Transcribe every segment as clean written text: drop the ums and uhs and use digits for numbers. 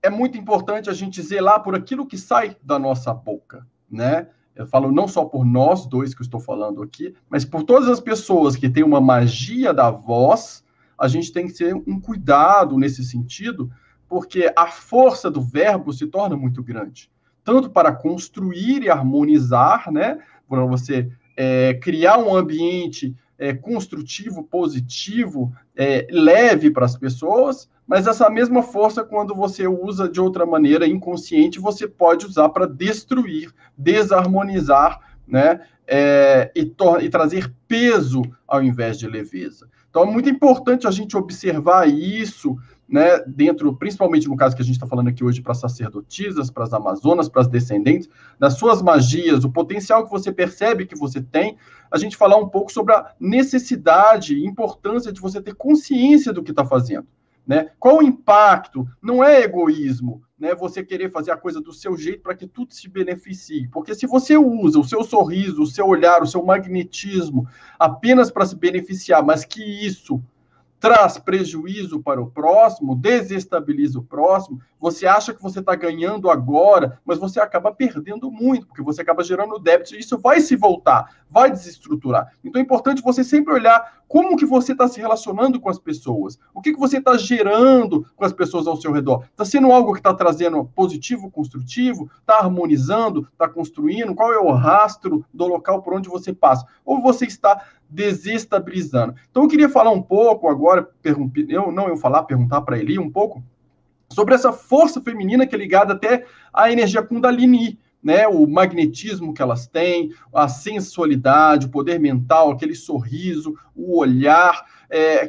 é muito importante a gente zelar por aquilo que sai da nossa boca, né? Eu falo não só por nós dois que eu estou falando aqui, mas por todas as pessoas que têm uma magia da voz, a gente tem que ter um cuidado nesse sentido, porque a força do verbo se torna muito grande, tanto para construir e harmonizar, né? Para você criar um ambiente construtivo, positivo, leve para as pessoas, mas essa mesma força, quando você usa de outra maneira inconsciente, você pode usar para destruir, desarmonizar, né? E trazer peso ao invés de leveza. Então é muito importante a gente observar isso, né, dentro, principalmente no caso que a gente está falando aqui hoje para as sacerdotisas, para as amazonas, para as descendentes, das suas magias, o potencial que você percebe que você tem, a gente falar um pouco sobre a necessidade e importância de você ter consciência do que está fazendo. Né? Qual o impacto? Não é egoísmo, né? Você querer fazer a coisa do seu jeito para que tudo se beneficie. Porque se você usa o seu sorriso, o seu olhar, o seu magnetismo apenas para se beneficiar, mas que isso traz prejuízo para o próximo, desestabiliza o próximo, você acha que você está ganhando agora, mas você acaba perdendo muito, porque você acaba gerando débito, e isso vai se voltar, vai desestruturar. Então é importante você sempre olhar como que você está se relacionando com as pessoas, o que você está gerando com as pessoas ao seu redor. Está sendo algo que está trazendo positivo, construtivo, está harmonizando, está construindo, qual é o rastro do local por onde você passa, ou você está desestabilizando. Então eu queria falar um pouco agora, perguntar para Eli um pouco sobre essa força feminina que é ligada até à energia Kundalini, né? O magnetismo que elas têm, a sensualidade, o poder mental, aquele sorriso, o olhar,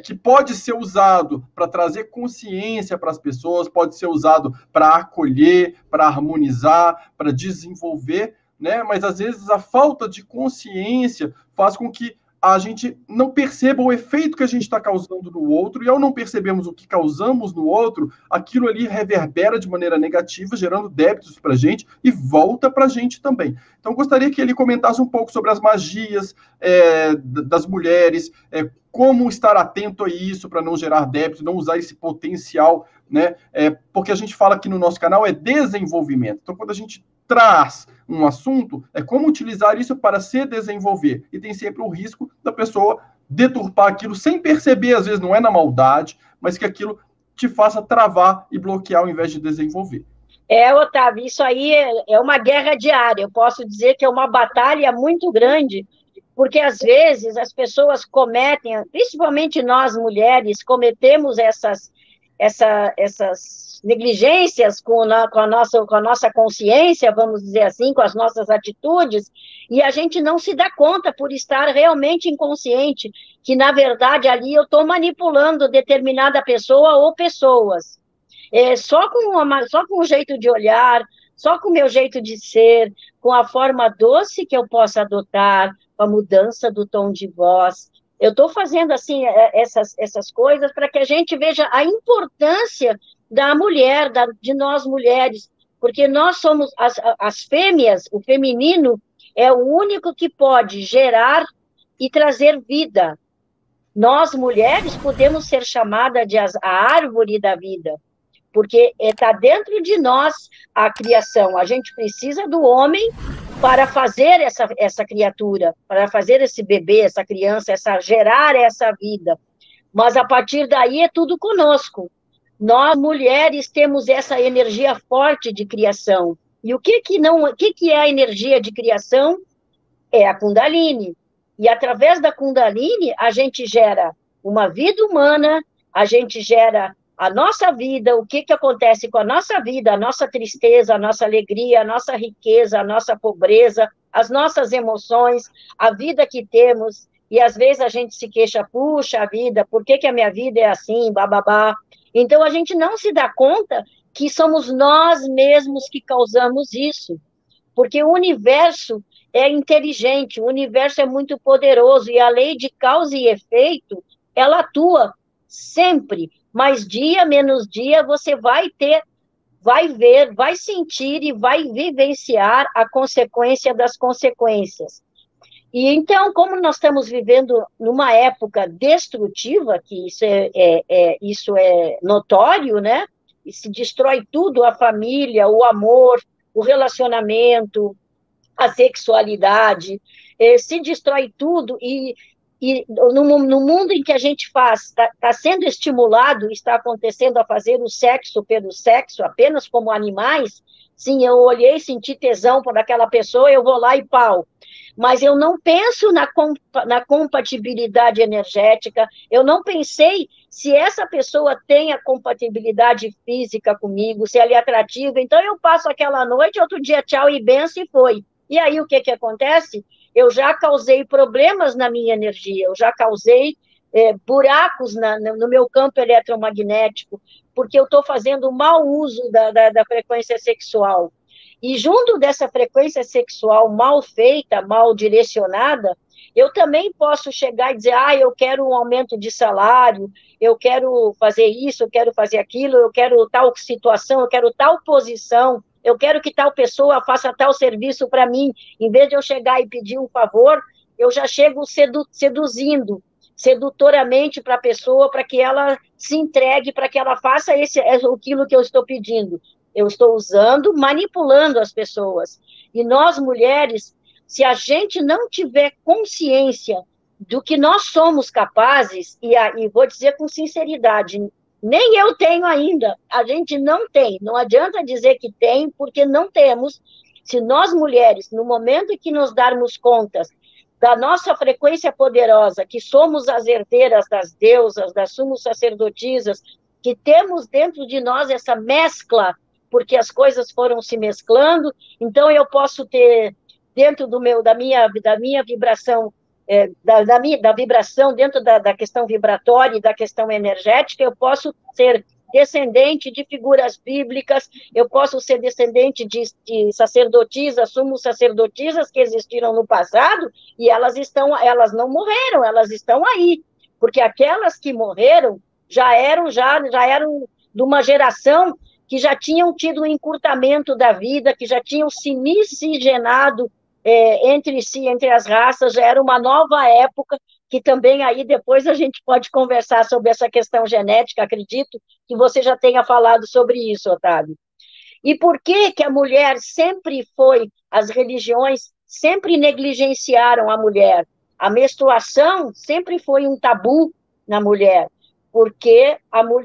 que pode ser usado para trazer consciência para as pessoas, pode ser usado para acolher, para harmonizar, para desenvolver, né? Mas às vezes a falta de consciência faz com que a gente não perceba o efeito que a gente está causando no outro, e ao não percebermos o que causamos no outro, aquilo ali reverbera de maneira negativa, gerando débitos para a gente e volta para a gente também. Então, gostaria que ele comentasse um pouco sobre as magias das mulheres, como estar atento a isso para não gerar débitos, não usar esse potencial, né? Porque a gente fala aqui no nosso canal desenvolvimento. Então, quando a gente traz um assunto, é como utilizar isso para se desenvolver. E tem sempre o risco da pessoa deturpar aquilo sem perceber, às vezes não é na maldade, mas que aquilo te faça travar e bloquear ao invés de desenvolver. Otávio, isso aí é uma guerra diária. Eu posso dizer que é uma batalha muito grande, porque às vezes as pessoas cometem, principalmente nós mulheres, cometemos essas negligências com a nossa consciência, vamos dizer assim, com as nossas atitudes, e a gente não se dá conta por estar realmente inconsciente, que na verdade ali eu estou manipulando determinada pessoa ou pessoas. Só com o jeito de olhar, só com o meu jeito de ser, com a forma doce que eu possa adotar, com a mudança do tom de voz. Eu estou fazendo assim essas coisas para que a gente veja a importância da mulher, de nós mulheres, porque nós somos as fêmeas, o feminino é o único que pode gerar e trazer vida. Nós mulheres podemos ser chamadas de a árvore da vida, porque está dentro de nós a criação. A gente precisa do homem para fazer essa criatura, para fazer esse bebê, essa criança, gerar essa vida. Mas a partir daí é tudo conosco. Nós, mulheres, temos essa energia forte de criação. E o que é a energia de criação? É a Kundalini. E através da Kundalini, a gente gera uma vida humana, a gente gera a nossa vida, o que acontece com a nossa vida, a nossa tristeza, a nossa alegria, a nossa riqueza, a nossa pobreza, as nossas emoções, a vida que temos, e às vezes a gente se queixa, puxa a vida, por que a minha vida é assim, bababá. Então a gente não se dá conta que somos nós mesmos que causamos isso, porque o universo é inteligente, o universo é muito poderoso, e a lei de causa e efeito, ela atua sempre, mas dia menos dia você vai ver, vai sentir e vai vivenciar a consequência das consequências. E então, como nós estamos vivendo numa época destrutiva, que isso é notório, né? e se destrói tudo, a família, o amor, o relacionamento, a sexualidade, se destrói tudo e no mundo em que a gente faz, está sendo estimulado, está acontecendo a fazer o sexo pelo sexo, apenas como animais, sim, eu olhei, senti tesão por aquela pessoa, eu vou lá e pau. Mas eu não penso na compatibilidade energética, eu não pensei se essa pessoa tem a compatibilidade física comigo, se ela é atrativa, então eu passo aquela noite, outro dia tchau e benção e foi. E aí o que acontece? Eu já causei problemas na minha energia, eu já causei buracos no meu campo eletromagnético, porque eu estou fazendo mau uso da frequência sexual. E junto dessa frequência sexual mal feita, mal direcionada, eu também posso chegar e dizer, eu quero um aumento de salário, eu quero fazer isso, eu quero fazer aquilo, eu quero tal situação, eu quero tal posição, eu quero que tal pessoa faça tal serviço para mim. Em vez de eu chegar e pedir um favor, eu já chego seduzindo, sedutoramente para a pessoa, para que ela se entregue, para que ela faça aquilo que eu estou pedindo. Eu estou usando, manipulando as pessoas. E nós, mulheres, se a gente não tiver consciência do que nós somos capazes, e vou dizer com sinceridade, nem eu tenho ainda, a gente não tem, não adianta dizer que tem, porque não temos. Se nós, mulheres, no momento em que nos darmos contas da nossa frequência poderosa, que somos as herdeiras das deusas, das sumos sacerdotisas, que temos dentro de nós essa mescla, porque as coisas foram se mesclando, então eu posso ter dentro da minha vibração, da vibração, dentro da questão vibratória e da questão energética, eu posso ser descendente de figuras bíblicas, eu posso ser descendente de sacerdotisas, sumos sacerdotisas que existiram no passado, e elas não morreram, elas estão aí, porque aquelas que morreram já eram de uma geração que já tinham tido um encurtamento da vida, que já tinham se miscigenado entre si, entre as raças, já era uma nova época, que também aí depois a gente pode conversar sobre essa questão genética, acredito que você já tenha falado sobre isso, Otávio. E por que a mulher sempre as religiões sempre negligenciaram a mulher? A menstruação sempre foi um tabu na mulher, porque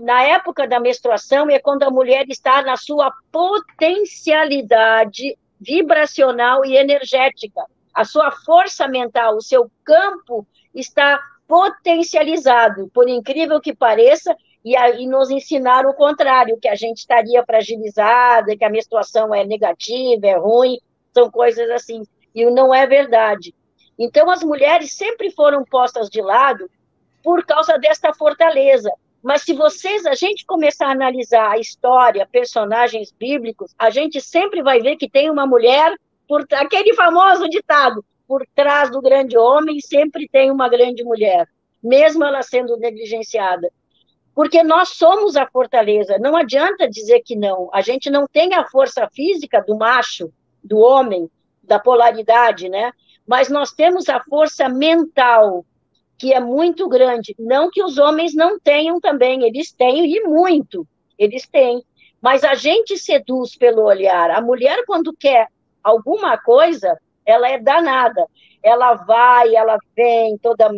na época da menstruação é quando a mulher está na sua potencialidade vibracional e energética. A sua força mental, o seu campo está potencializado, por incrível que pareça, e nos ensinaram o contrário, que a gente estaria fragilizada, que a menstruação é negativa, é ruim, são coisas assim, e não é verdade. Então, as mulheres sempre foram postas de lado por causa desta fortaleza. Mas se a gente começar a analisar a história, personagens bíblicos, a gente sempre vai ver que tem uma mulher, aquele famoso ditado, por trás do grande homem sempre tem uma grande mulher, mesmo ela sendo negligenciada. Porque nós somos a fortaleza, não adianta dizer que não. A gente não tem a força física do macho, do homem, da polaridade, né? Mas nós temos a força mental, que é muito grande. Não que os homens não tenham também, eles têm, e muito, eles têm. Mas a gente seduz pelo olhar. A mulher, quando quer alguma coisa, ela é danada. Ela vai, ela vem, toda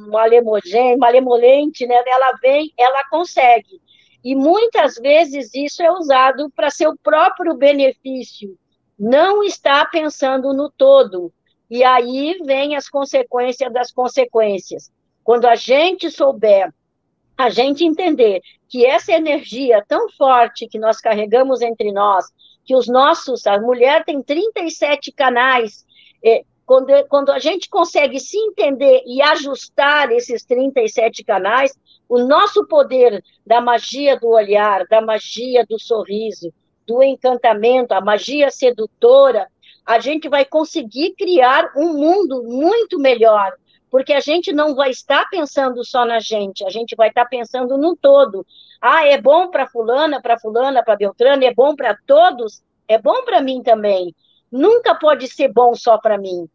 malemolente, né? Ela vem, ela consegue. E muitas vezes isso é usado para seu próprio benefício. Não está pensando no todo. E aí vem as consequências das consequências. Quando a gente souber, a gente entender que essa energia tão forte que nós carregamos entre nós, que a mulher tem 37 canais, quando a gente consegue se entender e ajustar esses 37 canais, o nosso poder da magia do olhar, da magia do sorriso, do encantamento, a magia sedutora, a gente vai conseguir criar um mundo muito melhor, porque a gente não vai estar pensando só na gente, a gente vai estar pensando no todo. É bom para fulana, para Beltrana, é bom para todos, é bom para mim também. Nunca pode ser bom só para mim,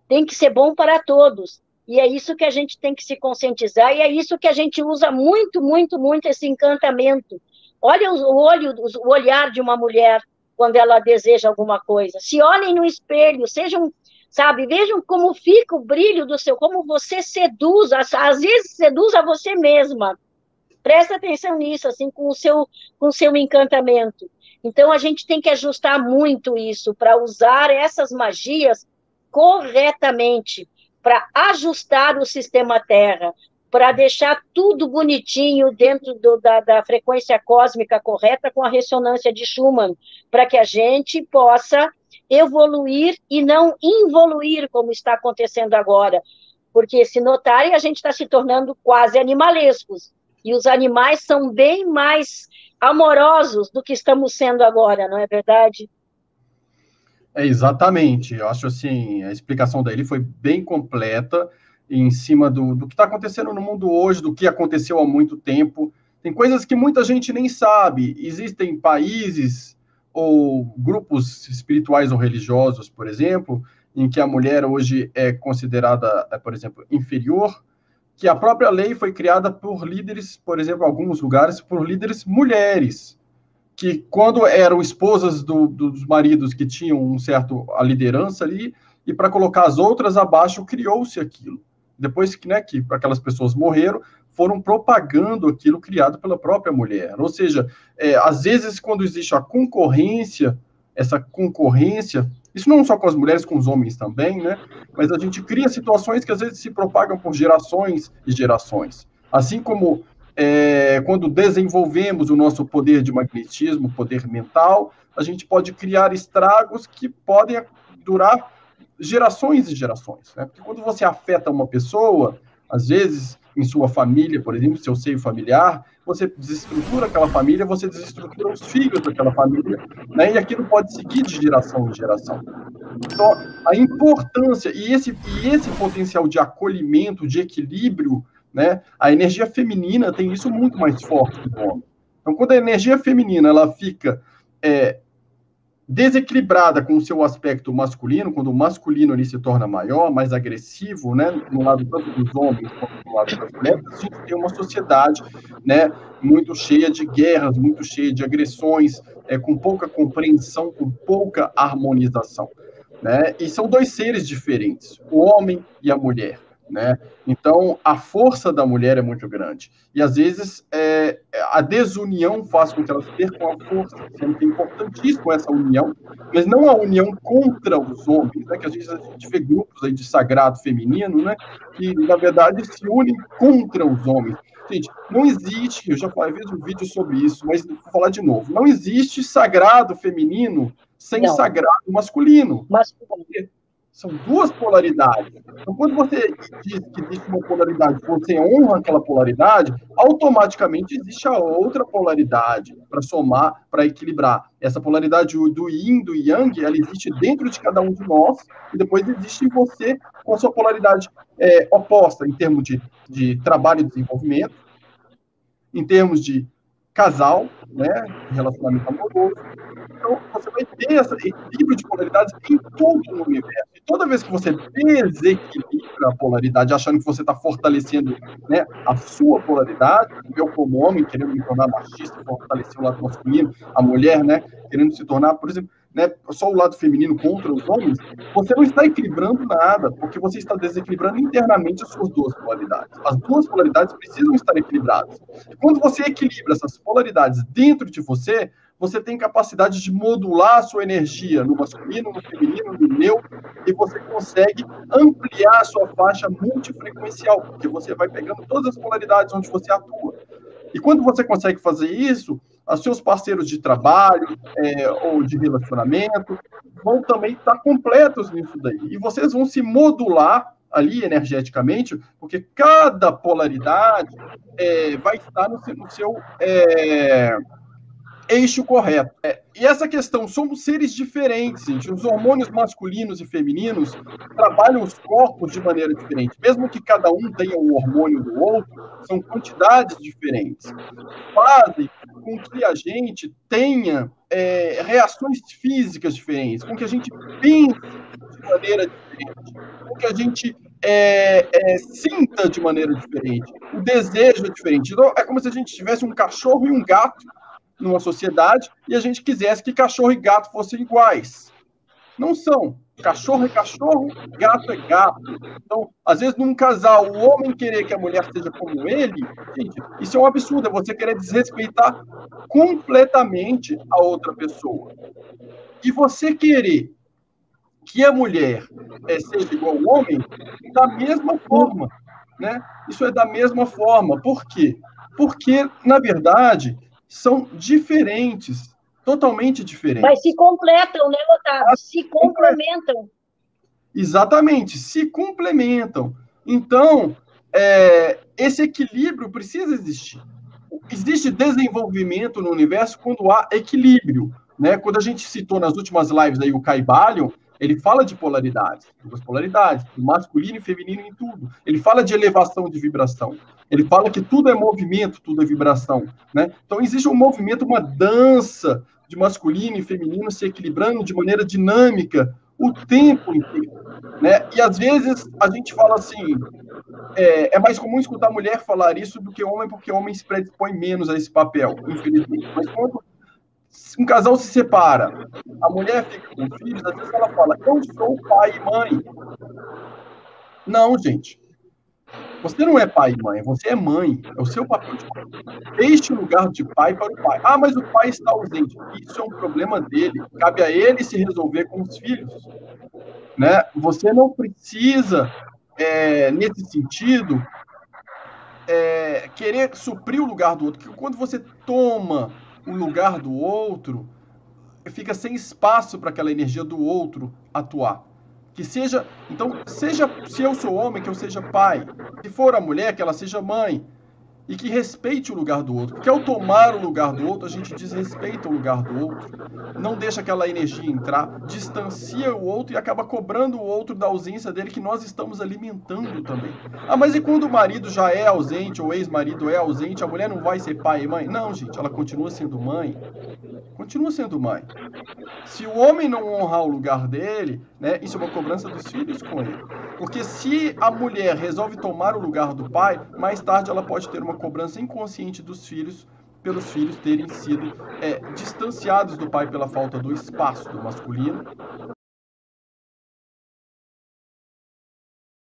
tem que ser bom para todos. E é isso que a gente tem que se conscientizar, e é isso que a gente usa muito, muito, muito, esse encantamento. Olha o olhar de uma mulher quando ela deseja alguma coisa. Se olhem no espelho, sejam, sabe, vejam como fica o brilho do seu, como você seduz, às vezes seduz a você mesma. Presta atenção nisso, assim, com o seu encantamento. Então, a gente tem que ajustar muito isso para usar essas magias corretamente, para ajustar o sistema Terra, para deixar tudo bonitinho dentro da frequência cósmica correta com a ressonância de Schumann, para que a gente possa evoluir e não involuir, como está acontecendo agora. Porque, se notarem, a gente está se tornando quase animalescos. E os animais são bem mais amorosos do que estamos sendo agora, não é verdade? É, exatamente. Eu acho assim, a explicação dele foi bem completa em cima do que está acontecendo no mundo hoje, do que aconteceu há muito tempo. Tem coisas que muita gente nem sabe. Existem países ou grupos espirituais ou religiosos, por exemplo, em que a mulher hoje é considerada, por exemplo, inferior, que a própria lei foi criada por líderes, por exemplo, em alguns lugares, por líderes mulheres que quando eram esposas dos maridos que tinham um certo a liderança ali, e para colocar as outras abaixo, criou-se aquilo. Depois que, né, que aquelas pessoas morreram, foram propagando aquilo criado pela própria mulher. Ou seja, às vezes, quando existe a concorrência, essa concorrência, isso não só com as mulheres, com os homens também, né? Mas a gente cria situações que às vezes se propagam por gerações e gerações. Assim como quando desenvolvemos o nosso poder de magnetismo, poder mental, a gente pode criar estragos que podem durar gerações e gerações. Né? Porque quando você afeta uma pessoa, às vezes em sua família, por exemplo, seu seio familiar, você desestrutura aquela família, você desestrutura os filhos daquela família, né? E aquilo pode seguir de geração em geração. Então, a importância e esse potencial de acolhimento, de equilíbrio, né? A energia feminina tem isso muito mais forte que o homem. Então, quando a energia feminina ela fica desequilibrada com o seu aspecto masculino, quando o masculino ali se torna maior, mais agressivo, né, no lado tanto dos homens quanto no lado das mulheres, a gente tem uma sociedade, né, muito cheia de guerras, muito cheia de agressões, com pouca compreensão, com pouca harmonização, né? E são dois seres diferentes, o homem e a mulher, né? Então, a força da mulher é muito grande. E, às vezes, a desunião faz com que elas percam a força, sendo que é importantíssimo essa união, mas não a união contra os homens, né? Que às vezes a gente vê grupos aí de sagrado feminino, né? Que, na verdade, se unem contra os homens. Gente, não existe, eu já fiz um vídeo sobre isso, mas vou falar de novo, não existe sagrado feminino sem Não, sagrado masculino. mas São duas polaridades. Então, quando você diz que existe uma polaridade, você honra aquela polaridade, automaticamente existe a outra polaridade para somar, para equilibrar. Essa polaridade do yin, do yang, ela existe dentro de cada um de nós, e depois existe em você com a sua polaridade oposta, em termos de trabalho e desenvolvimento, em termos de casal, né, relacionamento amoroso. Então, você vai ter esse equilíbrio de polaridades em tudo no universo. E toda vez que você desequilibra a polaridade, achando que você está fortalecendo, né, a sua polaridade, eu como homem, querendo me tornar machista, fortalecer o lado masculino, a mulher, né, querendo se tornar, por exemplo, né, só o lado feminino contra os homens, você não está equilibrando nada, porque você está desequilibrando internamente as suas duas polaridades. As duas polaridades precisam estar equilibradas. E quando você equilibra essas polaridades dentro de você, você tem capacidade de modular a sua energia no masculino, no feminino, no neutro, e você consegue ampliar a sua faixa multifrequencial, porque você vai pegando todas as polaridades onde você atua. E quando você consegue fazer isso, os seus parceiros de trabalho ou de relacionamento vão também estar completos nisso daí. E vocês vão se modular ali energeticamente, porque cada polaridade vai estar no seu eixo correto. E essa questão, somos seres diferentes, gente. Os hormônios masculinos e femininos trabalham os corpos de maneira diferente. Mesmo que cada um tenha um hormônio do outro, são quantidades diferentes. Fazem com que a gente tenha reações físicas diferentes, com que a gente pense de maneira diferente, com que a gente sinta de maneira diferente. O desejo é diferente. Então, é como se a gente tivesse um cachorro e um gato numa sociedade e a gente quisesse que cachorro e gato fossem iguais. Não são. Cachorro é cachorro, gato é gato. Então, às vezes, num casal, o homem querer que a mulher seja como ele, gente, isso é um absurdo, é você querer desrespeitar completamente a outra pessoa. E você querer que a mulher seja igual ao homem, da mesma forma, né? Isso é da mesma forma. Por quê? Porque, na verdade, são diferentes, totalmente diferentes. Mas se completam, né, Otávio? Se complementam. Exatamente, se complementam. Então, esse equilíbrio precisa existir. Existe desenvolvimento no universo quando há equilíbrio, né? Quando a gente citou nas últimas lives aí o Caibalion, ele fala de polaridades, duas polaridades, masculino e feminino em tudo. Ele fala de elevação de vibração. Ele fala que tudo é movimento, tudo é vibração, né? Então existe um movimento, uma dança de masculino e feminino se equilibrando de maneira dinâmica o tempo inteiro, né? E às vezes a gente fala assim, é mais comum escutar mulher falar isso do que homem, porque homem se predispõe menos a esse papel, infelizmente. Mas quando um casal se separa, a mulher fica com filhos, às vezes ela fala, eu sou pai e mãe. Não, gente. Você não é pai e mãe, você é mãe. É o seu papel de mãe. Deixe o lugar de pai para o pai. Ah, mas o pai está ausente. Isso é um problema dele. Cabe a ele se resolver com os filhos. Né? Você não precisa, nesse sentido, querer suprir o lugar do outro. Porque quando você toma o lugar do outro, fica sem espaço para aquela energia do outro atuar. Que seja, então, se eu sou homem, que eu seja pai. Se for a mulher, que ela seja mãe. E que respeite o lugar do outro. Porque ao tomar o lugar do outro, a gente desrespeita o lugar do outro, não deixa aquela energia entrar, distancia o outro e acaba cobrando o outro da ausência dele que nós estamos alimentando também. Ah, mas e quando o marido já é ausente, ou o ex-marido é ausente, a mulher não vai ser pai e mãe? Não, gente, ela continua sendo mãe. Continua sendo mãe. Se o homem não honrar o lugar dele, né, isso é uma cobrança dos filhos com ele. Porque se a mulher resolve tomar o lugar do pai, mais tarde ela pode ter uma cobrança inconsciente dos filhos, pelos filhos terem sido distanciados do pai pela falta do espaço do masculino,